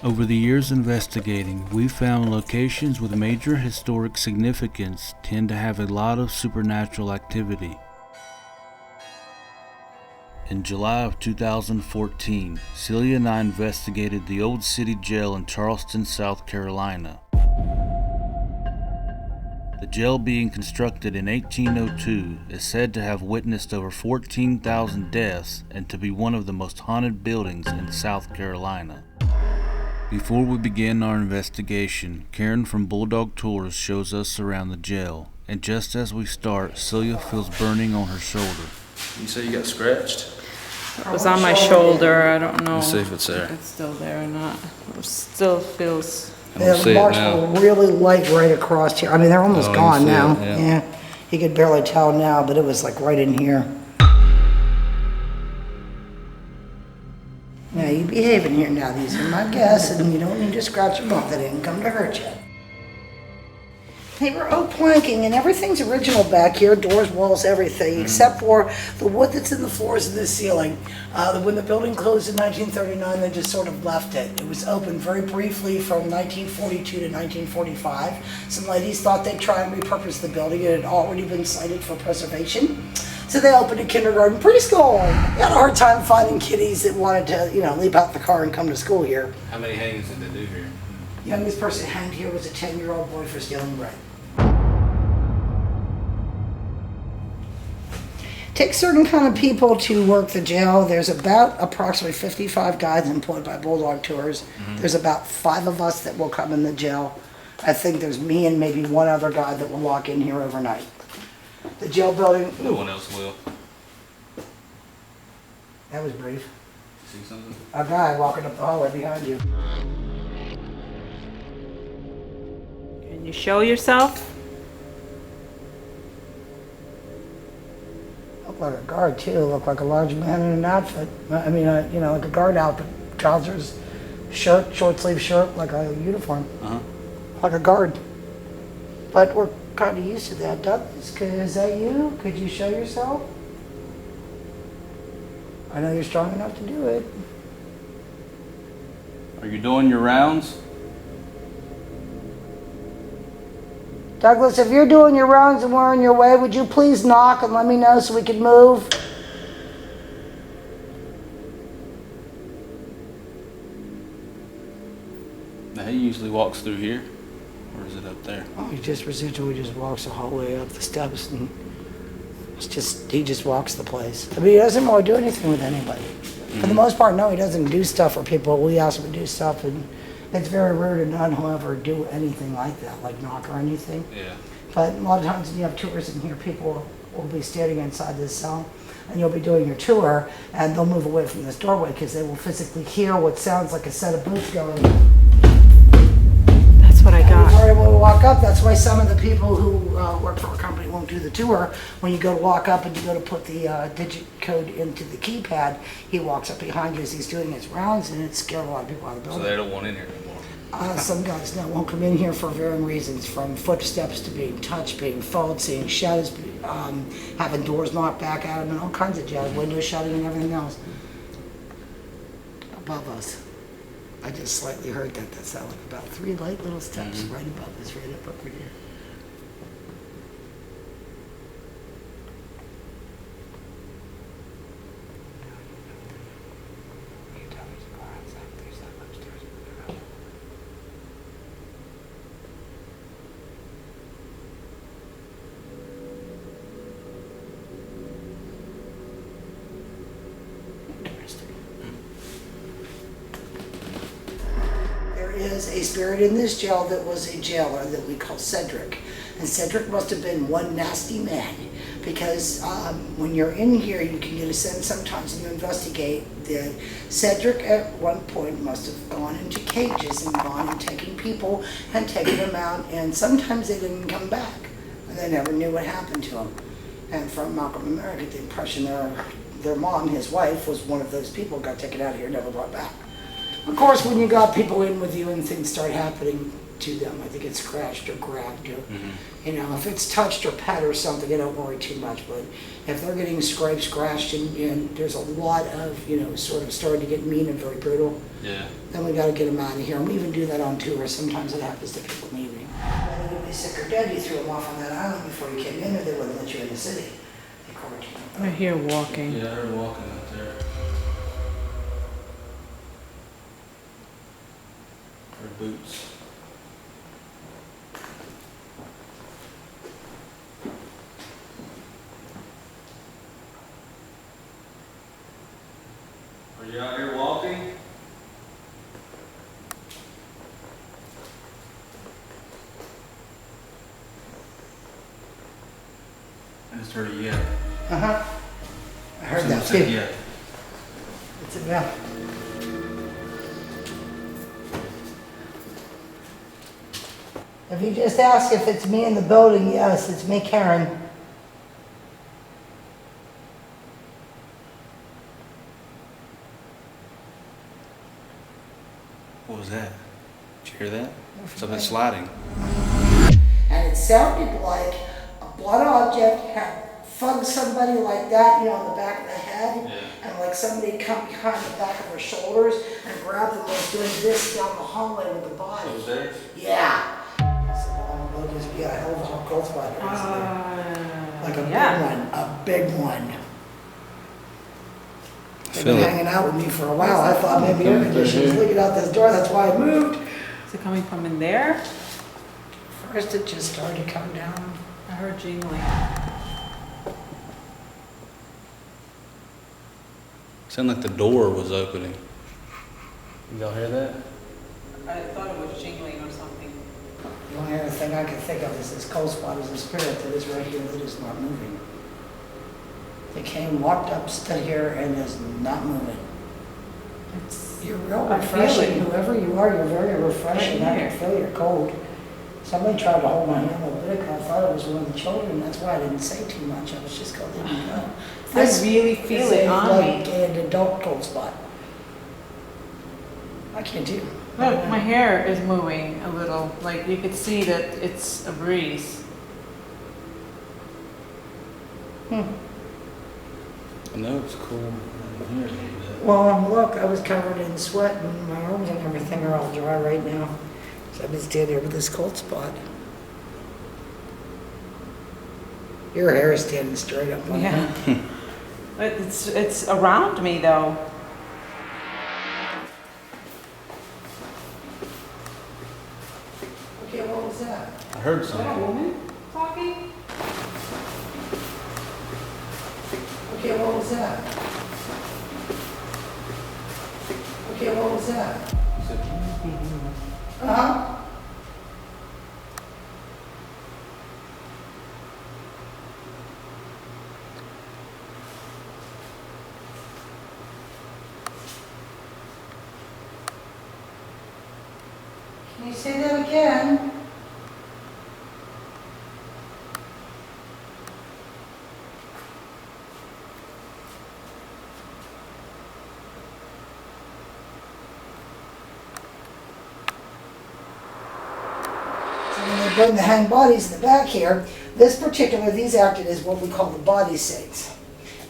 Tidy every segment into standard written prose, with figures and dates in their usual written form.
Over the years investigating, we've found locations with major historic significance tend to have a lot of supernatural activity. In July of 2014, Celia and I investigated the Old City Jail in Charleston, South Carolina. The jail, being constructed in 1802, is said to have witnessed over 14,000 deaths and to be one of the most haunted buildings in South Carolina. Before we begin our investigation, Karen from Bulldog Tours shows us around the jail, and just as we start, Celia feels burning on her shoulder. You say you got scratched? It was on my shoulder. I don't know. Let's see if it's there. If it's still there or not. It still feels. The marks were really light right across here. I mean, they're almost gone now. Yeah, you could barely tell now, but it was like right in here. Now, you behave in here now. These are my guests, and you don't need to scratch them off. They didn't come to hurt you. They were oak planking, and everything's original back here, doors, walls, everything, except for the wood that's in the floors and the ceiling. When the building closed in 1939, they just sort of left it. It was open very briefly from 1942 to 1945. Some ladies thought they'd try and repurpose the building. It had already been cited for preservation. So they opened a kindergarten, preschool. They had a hard time finding kiddies that wanted to, leap out the car and come to school here. How many hangings did they do here? The youngest person hanged here was a 10-year-old boy for stealing bread. Takes certain kind of people to work the jail. There's about approximately 55 guys employed by Bulldog Tours. There's about 5 of us that will come in the jail. I think there's me and maybe one other guy that will walk in here overnight. The jail building. No one else will. That was brief. See something? A guy walking up the hallway behind you. Can you show yourself? Looked like a guard too. Looked like a large man in an outfit. I mean, like a guard outfit. Trousers, shirt, short sleeve shirt, like a uniform. Like a guard. But we're kind of used to that. Douglas, is that you? Could you show yourself? I know you're strong enough to do it. Are you doing your rounds? Douglas, if you're doing your rounds and we're on your way, would you please knock and let me know so we can move? Now, he usually walks through here, or is it up there? Oh, he just residually just walks the hallway up the steps, and he just walks the place. I mean, he doesn't really do anything with anybody. For the most part, no, he doesn't do stuff for people. We ask him to do stuff, and it's very rare to none who ever do anything like that, like knock or anything. Yeah. But a lot of times when you have tours in here, people will be standing inside this cell, and you'll be doing your tour, and they'll move away from this doorway because they will physically hear what sounds like a set of boots going. That's what I got. Before able to walk up, that's why some of the people who work for our company won't do the tour. When you go to walk up and you go to put the digit code into the keypad, he walks up behind you as he's doing his rounds, and it scared a lot of people out of the building. So they don't want in here anymore. Some guys won't come in here for varying reasons, from footsteps to being touched, being followed, seeing shadows, having doors knocked back at them, and all kinds of jazz, windows shutting and everything else. Above us, I just slightly heard that. That sounded like about 3 light little steps right above us, right up over here. Is a spirit in this jail that was a jailer that we call Cedric. And Cedric must have been one nasty man, because when you're in here, you can get a sense sometimes when you investigate that Cedric at one point must have gone into cages and gone and taken people and taken them out, and sometimes they didn't come back, and they never knew what happened to them. And from Malcolm and Mary, I get the impression their mom, his wife, was one of those people who got taken out of here and never brought back. Of course, when you got people in with you and things start happening to them. I think it's scratched or grabbed or, you know, if it's touched or pet or something, I don't worry too much. But if they're getting scraped, scratched, and there's a lot of, you know, sort of starting to get mean and very brutal, then we got to get them out of here. And we even do that on tour. Sometimes it happens to people in the evening. Whether they'd be sick or dead, you threw them off on that island before you came in, or they wouldn't let you in the city. They quarantined them. I hear walking. Yeah, I heard walking out there. Her boots. Are you out here walking? I just heard a yeah. Uh-huh. I heard Someone that said too. yeah. It's a bell. If you just ask if it's me in the building, yes, it's me, Karen. What was that? Did you hear that? Something sliding. And it sounded like a blunt object had thugged somebody like that, you know, on the back of the head. Yeah. And like somebody come behind the back of her shoulders and grabbed them and was doing this down the hallway with the body. What was that? Yeah. So it'll just be a hell of a cold spot right there. Like a big one, a big one. They've been hanging out with me for a while. I thought maybe air conditioning's leaking out this door, that's why I moved. Is it coming from in there? First it just started to come down. I heard jingling. Sounded like the door was opening. Y'all hear that? I thought it was jingling or something. The only other thing I can think of is this cold spot is a spirit that is right here that is not moving. They came, walked up, stood here, and is not moving. You're real I feel it. refreshing. Whoever you are, you're very refreshing. Right I here. can feel your cold. Somebody tried to hold my hand a little bit. I thought it was one of the children. That's why I didn't say too much. I was just going to let you know. I really feel it on like me. an adult cold spot. I can't do. Look, my hair is moving a little. Like you could see that it's a breeze. I know it's cool in here a little bit. Well, look, I was covered in sweat and my arms and everything are all dry right now. So I've been standing here with this cold spot. Your hair is standing straight up on Yeah. that. But it's around me though. Okay, what was that? I heard Is that a something. woman talking? Okay, what was that? Okay, what was that? Uh-huh. Can you say that again? When they bring the hang bodies in the back here, these acted as what we call the body saints.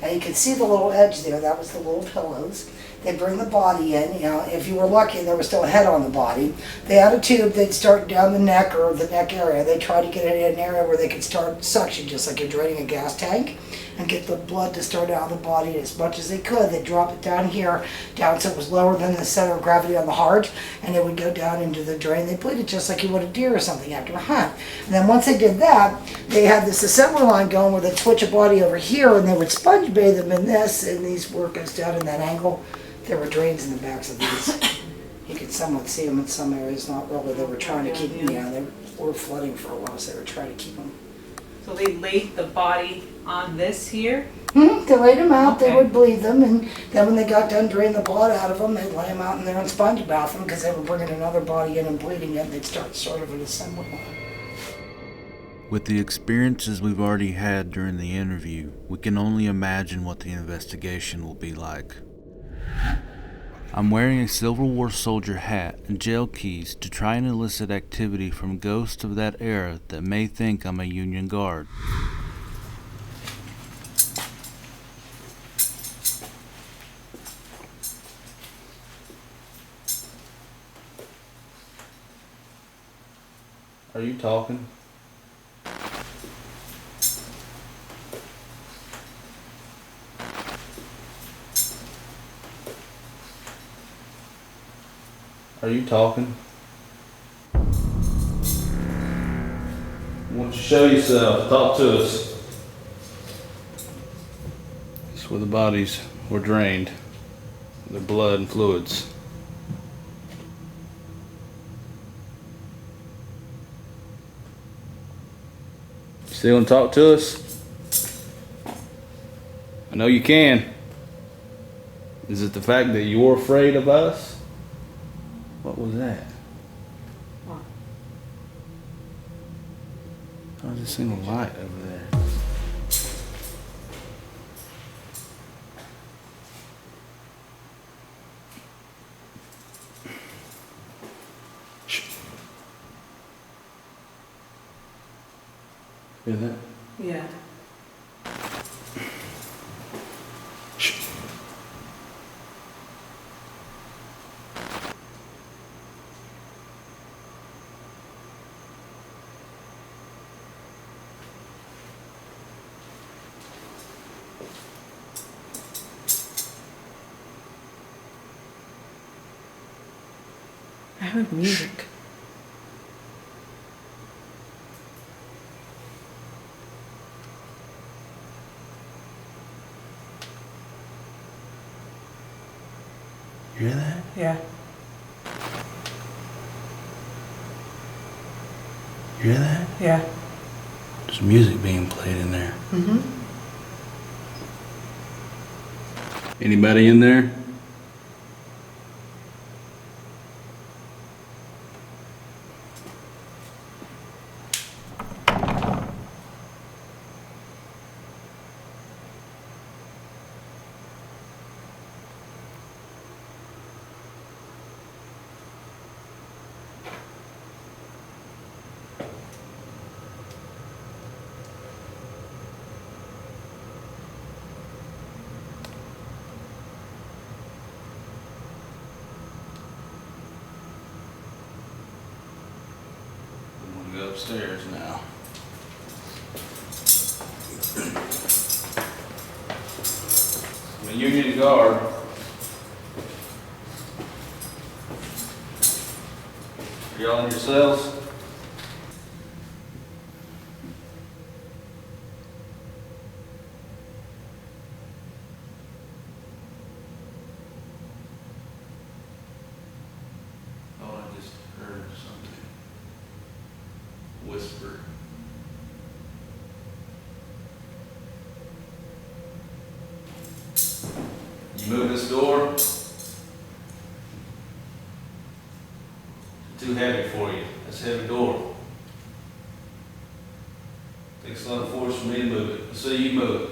And you can see the little edge there, that was the little pillows. They bring the body in, you know, if you were lucky there was still a head on the body. They had a tube, they'd start down the neck or the neck area. They tried to get it in an area where they could start suction, just like you're draining a gas tank, and get the blood to start out of the body as much as they could. They'd drop it down here, down so it was lower than the center of gravity on the heart, and it would go down into the drain. They bleed it just like you would a deer or something after a hunt. And then once they did that, they had this assembly line going where they'd switch a body over here, and they would sponge bathe them in this, and these work goes down in that angle. There were drains in the backs of these. You could somewhat see them in some areas, not really. They were trying to keep them, yeah, they were flooding for a while, so they were trying to keep them. So they laid the body on this here? They laid them out, they Okay. would bleed them, and then when they got done draining the blood out of them, they'd lay them out in there and sponge bath them because they were bringing another body in and bleeding it, and they'd start sort of an assembly line. With the experiences we've already had during the interview, we can only imagine what the investigation will be like. I'm wearing a Civil War soldier hat and jail keys to try and elicit activity from ghosts of that era that may think I'm a Union Guard. Are you talking? Are you talking? Why don't you show yourself? Talk to us. This is where the bodies were drained. Their blood and fluids. Still want to talk to us? I know you can. Is it the fact that you're afraid of us? What was that? What? I just seen a light over there. Shh. Hear that? Yeah. Shh. I heard music. You hear that? Yeah. You hear that? Yeah. There's music being played in there. Mm-hmm. Anybody in there? I'm gonna go upstairs now. I'm a Union Guard. Are y'all in your cells? Oh, I just heard something. Whisper. You move this door. Too heavy for you. That's a heavy door. Takes a lot of force for me to move it. Let's see you move it.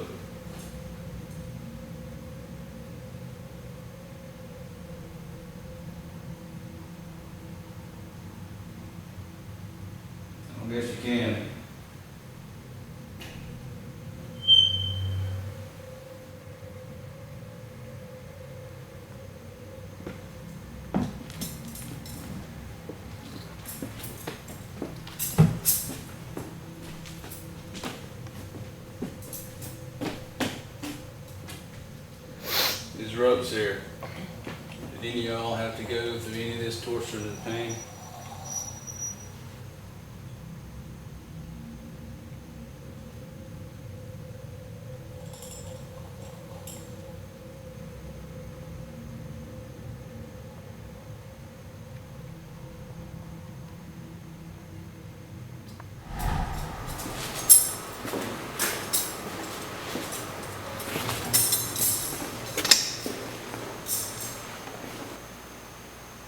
I guess you can. These ropes here. Did any of y'all have to go through any of this torture and pain?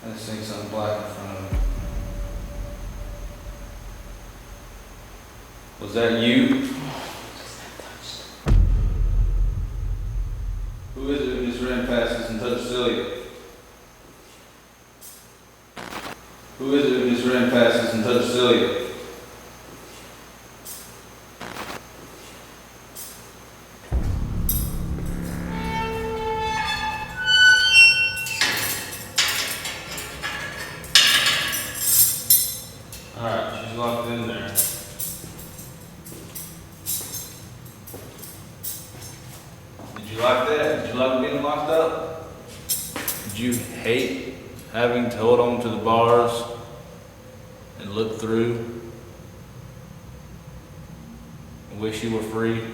I just see something black in front of me. Was that you? Who is it who just ran past us and touched Celia? Who is it who just ran past us and touched Celia? Alright, she's locked in there. Did you like that? Did you like being locked up? Did you hate having to hold on to the bars and look through and wish you were free?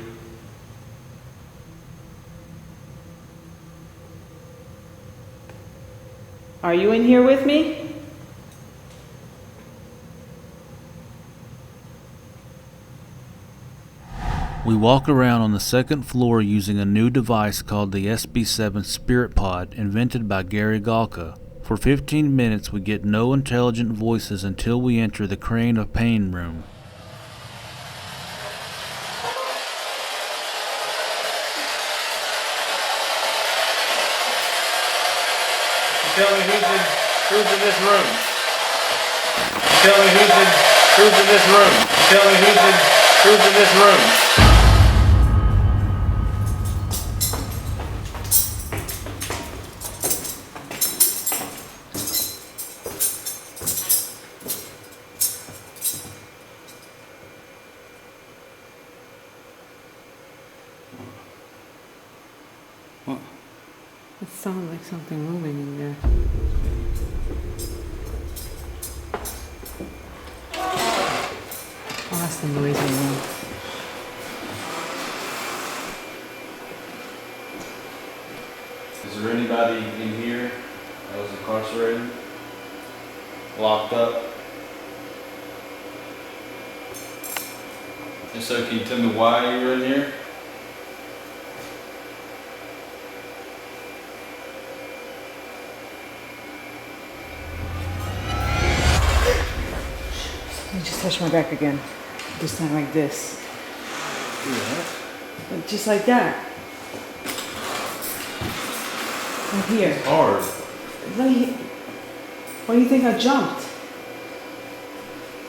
Are you in here with me? We walk around on the second floor using a new device called the SB7 Spirit Pod, invented by Gary Galka. For 15 minutes we get no intelligent voices until we enter the Crane of Pain room. Tell me who's in this room. Tell me who's in this room. Tell me who's in this room. It sounds like something moving in there. Oh, that's the noisy room. Is there anybody in here that was incarcerated? Locked up? And so can you tell me why you were in here? You just touched my back again. This time like this. Yeah. Just like that. Right here. Hard. Right. Why do you think I jumped?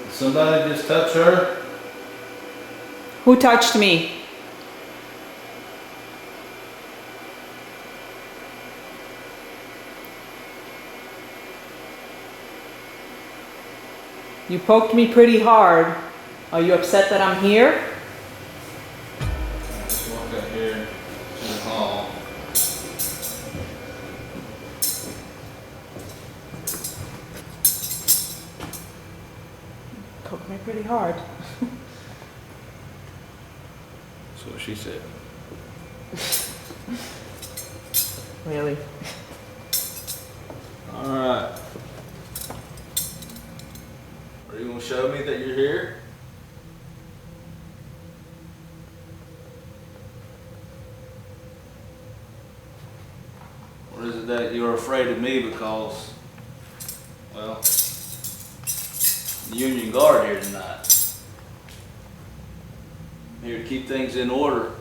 Did somebody just touch her? Who touched me? You poked me pretty hard. Are you upset that I'm here? Let's walk out here to the hall. Poked me pretty hard. That's what she said. Really? Alright. Are you gonna show me that you're here? Or is it that you're afraid of me because, well, the Union Guard here tonight? I'm here to keep things in order.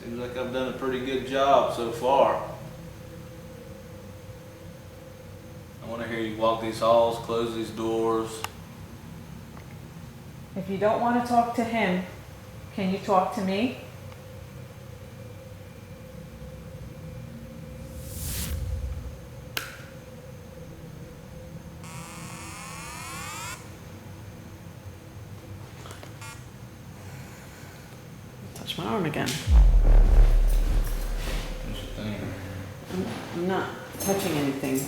Seems like I've done a pretty good job so far. I want to hear you walk these halls, close these doors. If you don't want to talk to him, can you talk to me? Touch my arm again. What's your thing? I'm not touching anything.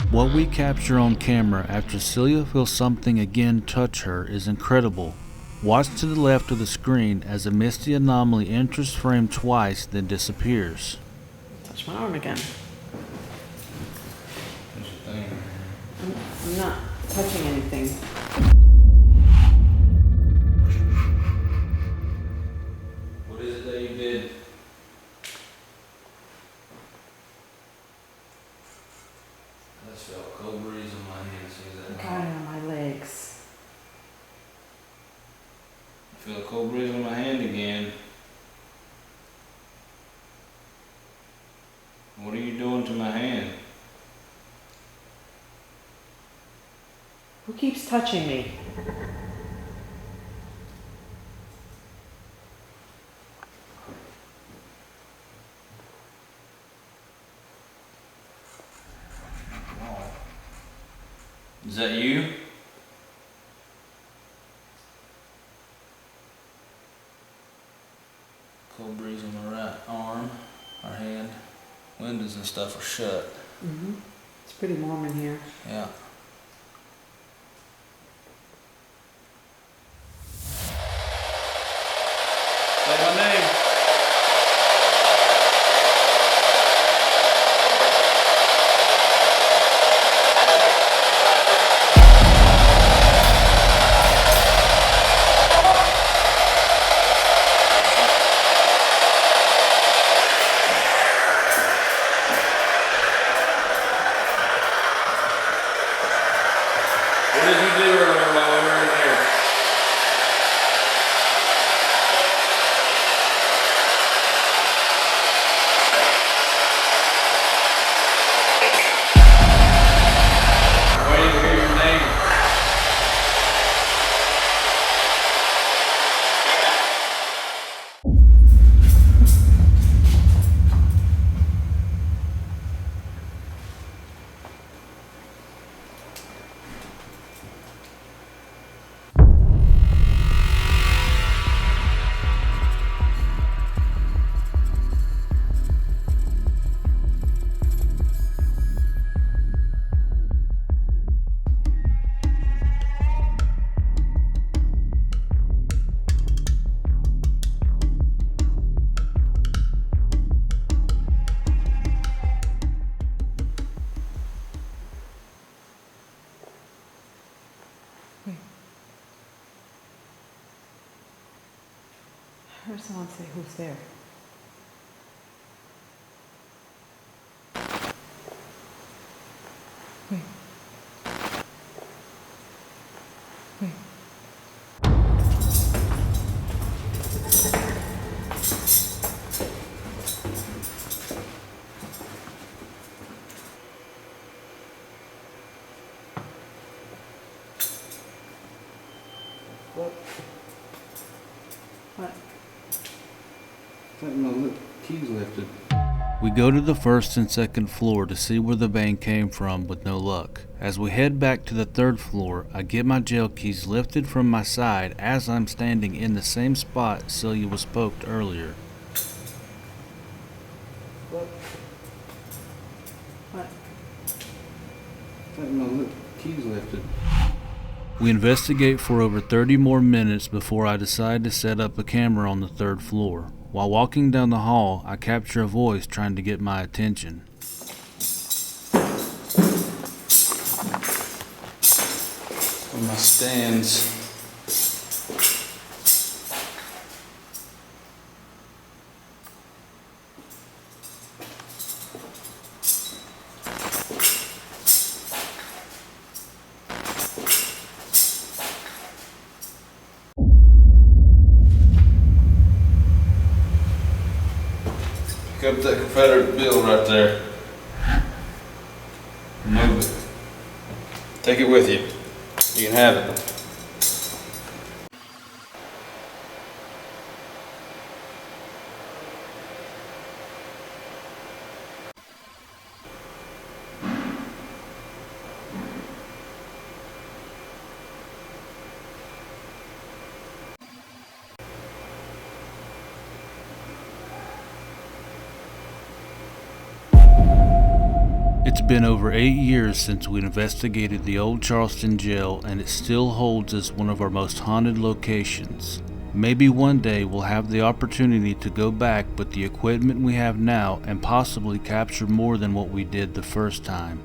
What we capture on camera after Celia feels something again touch her is incredible. Watch to the left of the screen as a misty anomaly enters frame twice, then disappears. Touch my arm again. What's your thing? I'm not touching anything. What is it that you did? I just felt a cold breeze on my hands. Is that Got it on my legs. I feel a cold breeze on my hand again. What are you doing to my hand? Who keeps touching me? Is that you? Cold breeze on my right arm, or hand. Windows and stuff are shut. Mm-hmm. It's pretty warm in here. Yeah. Say my name. What did you do earlier while we were in here? Waiting to hear your name. I heard someone say, who's there? Wait. Wait. What? What? Look, keys lifted. We go to the first and second floor to see where the bang came from with no luck. As we head back to the third floor, I get my jail keys lifted from my side as I'm standing in the same spot Celia was poked earlier. What? What? Look, keys lifted. We investigate for over 30 more minutes before I decide to set up a camera on the third floor. While walking down the hall, I capture a voice trying to get my attention. On my stands. Pick up that Confederate bill right there. Move it. Take it with you. You can have it. It's been over 8 years since we investigated the old Charleston jail, and it still holds as one of our most haunted locations. Maybe one day we'll have the opportunity to go back with the equipment we have now and possibly capture more than what we did the first time.